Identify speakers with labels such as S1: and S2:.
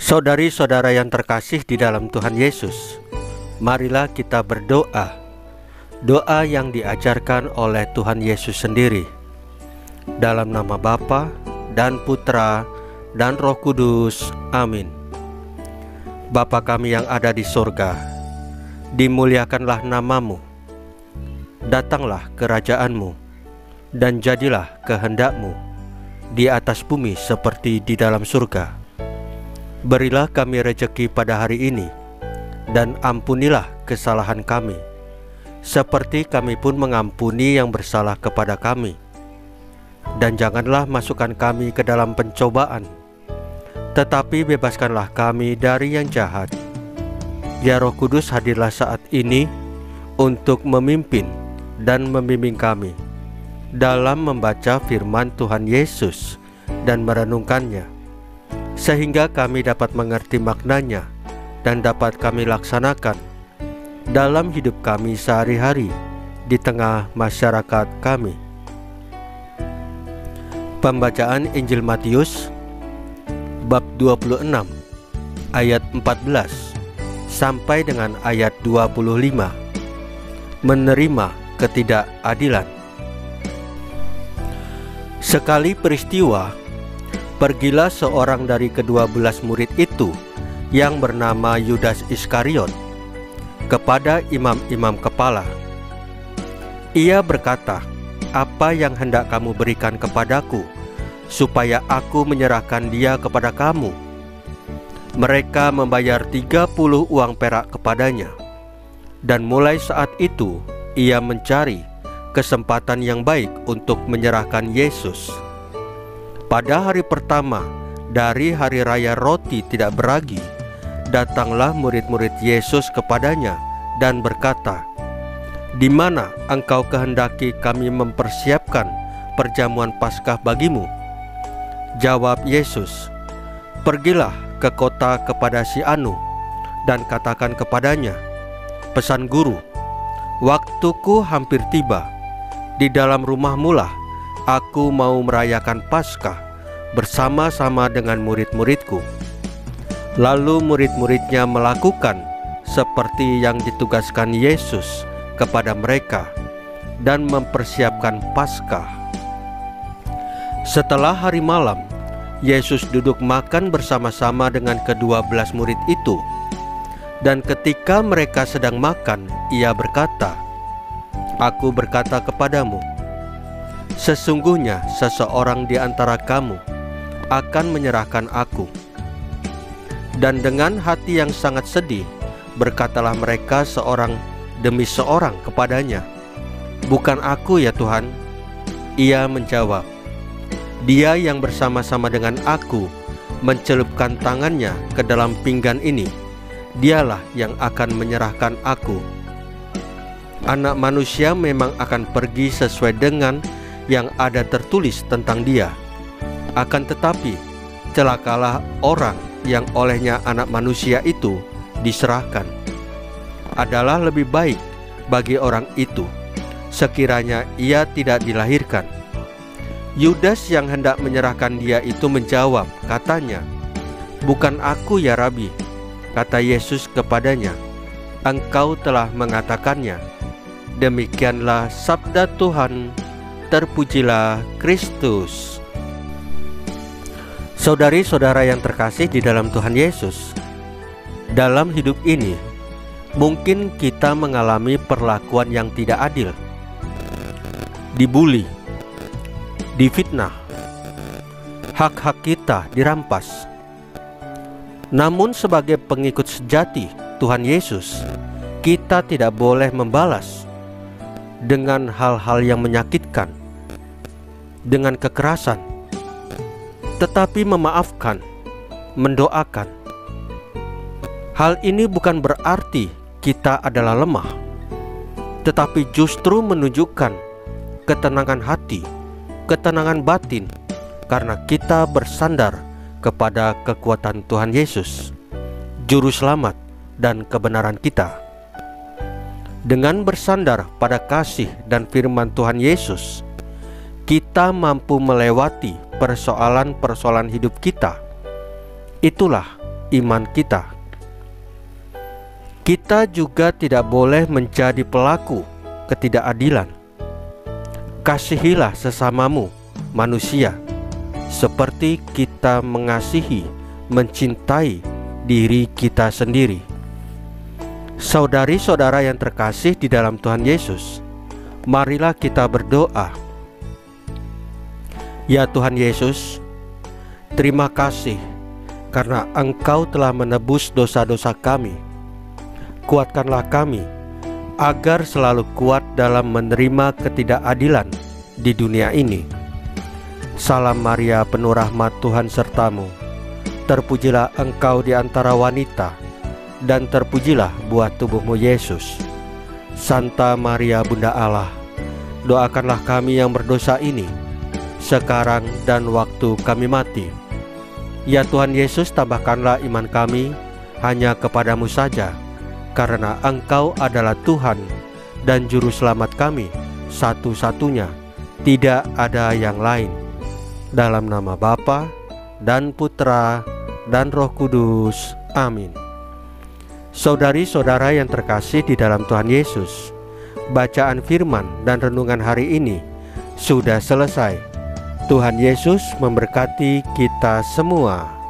S1: Saudari-saudara yang terkasih di dalam Tuhan Yesus, marilah kita berdoa. Doa yang diajarkan oleh Tuhan Yesus sendiri. Dalam nama Bapa dan Putra dan Roh Kudus. Amin. Bapa kami yang ada di surga, dimuliakanlah namamu. Datanglah kerajaan-Mu, dan jadilah kehendak-Mu di atas bumi seperti di dalam surga. Berilah kami rejeki pada hari ini, dan ampunilah kesalahan kami, seperti kami pun mengampuni yang bersalah kepada kami. Dan janganlah masukkan kami ke dalam pencobaan, tetapi bebaskanlah kami dari yang jahat. Ya Roh Kudus, hadirlah saat ini untuk memimpin dan membimbing kami dalam membaca firman Tuhan Yesus dan merenungkannya, sehingga kami dapat mengerti maknanya dan dapat kami laksanakan dalam hidup kami sehari-hari di tengah masyarakat kami. Pembacaan Injil Matius bab 26 ayat 14 sampai dengan ayat 25. Menerima ketidakadilan. Sekali peristiwa, pergilah seorang dari ke-12 murid itu yang bernama Yudas Iskariot kepada imam-imam kepala. Ia berkata, "Apa yang hendak kamu berikan kepadaku, supaya aku menyerahkan dia kepada kamu?" Mereka membayar 30 uang perak kepadanya. Dan mulai saat itu ia mencari kesempatan yang baik untuk menyerahkan Yesus. Pada hari pertama dari hari raya roti tidak beragi, datanglah murid-murid Yesus kepadanya dan berkata, "Di mana engkau kehendaki kami mempersiapkan perjamuan Paskah bagimu?" Jawab Yesus, "Pergilah ke kota kepada si Anu dan katakan kepadanya, 'Pesan Guru, waktuku hampir tiba. Di dalam rumahmulah aku mau merayakan Paskah bersama-sama dengan murid-muridku.' Lalu murid-muridnya melakukan seperti yang ditugaskan Yesus kepada mereka dan mempersiapkan Paskah. Setelah hari malam, Yesus duduk makan bersama-sama dengan ke-12 murid itu. Dan ketika mereka sedang makan, ia berkata, "Aku berkata kepadamu, sesungguhnya seseorang di antara kamu akan menyerahkan aku." Dan dengan hati yang sangat sedih, berkatalah mereka seorang demi seorang kepadanya, "Bukan aku ya Tuhan." Ia menjawab, "Dia yang bersama-sama dengan aku mencelupkan tangannya ke dalam pinggan ini, dialah yang akan menyerahkan aku. Anak manusia memang akan pergi sesuai dengan yang ada tertulis tentang dia. Akan tetapi, celakalah orang yang olehnya anak manusia itu diserahkan. Adalah lebih baik bagi orang itu sekiranya ia tidak dilahirkan." Yudas yang hendak menyerahkan dia itu menjawab, katanya, "Bukan aku ya Rabi." Kata Yesus kepadanya, "Engkau telah mengatakannya." Demikianlah sabda Tuhan. Terpujilah Kristus. Saudari-saudara yang terkasih di dalam Tuhan Yesus, dalam hidup ini mungkin kita mengalami perlakuan yang tidak adil, dibuli, difitnah, hak-hak kita dirampas. Namun sebagai pengikut sejati Tuhan Yesus, kita tidak boleh membalas dengan hal-hal yang menyakitkan, dengan kekerasan, tetapi memaafkan, mendoakan. Hal ini bukan berarti kita adalah lemah, tetapi justru menunjukkan ketenangan hati, ketenangan batin, karena kita bersandar kepada kekuatan Tuhan Yesus, Juru Selamat dan kebenaran kita. Dengan bersandar pada kasih dan firman Tuhan Yesus, kita mampu melewati persoalan-persoalan hidup kita. Itulah iman kita. Kita juga tidak boleh menjadi pelaku ketidakadilan. Kasihilah sesamamu, manusia, seperti kita mengasihi, mencintai diri kita sendiri. Saudari-saudara yang terkasih di dalam Tuhan Yesus, marilah kita berdoa. Ya Tuhan Yesus, terima kasih karena Engkau telah menebus dosa-dosa kami. Kuatkanlah kami agar selalu kuat dalam menerima ketidakadilan di dunia ini. Salam Maria, penuh rahmat, Tuhan sertamu. Terpujilah engkau di antara wanita, dan terpujilah buah tubuhmu Yesus. Santa Maria Bunda Allah, doakanlah kami yang berdosa ini, sekarang dan waktu kami mati. Ya Tuhan Yesus, tambahkanlah iman kami hanya kepadamu saja, karena Engkau adalah Tuhan dan Juru Selamat kami satu-satunya, tidak ada yang lain. Dalam nama Bapa dan Putra dan Roh Kudus. Amin. Saudari-saudara yang terkasih di dalam Tuhan Yesus, bacaan firman dan renungan hari ini sudah selesai. Tuhan Yesus memberkati kita semua.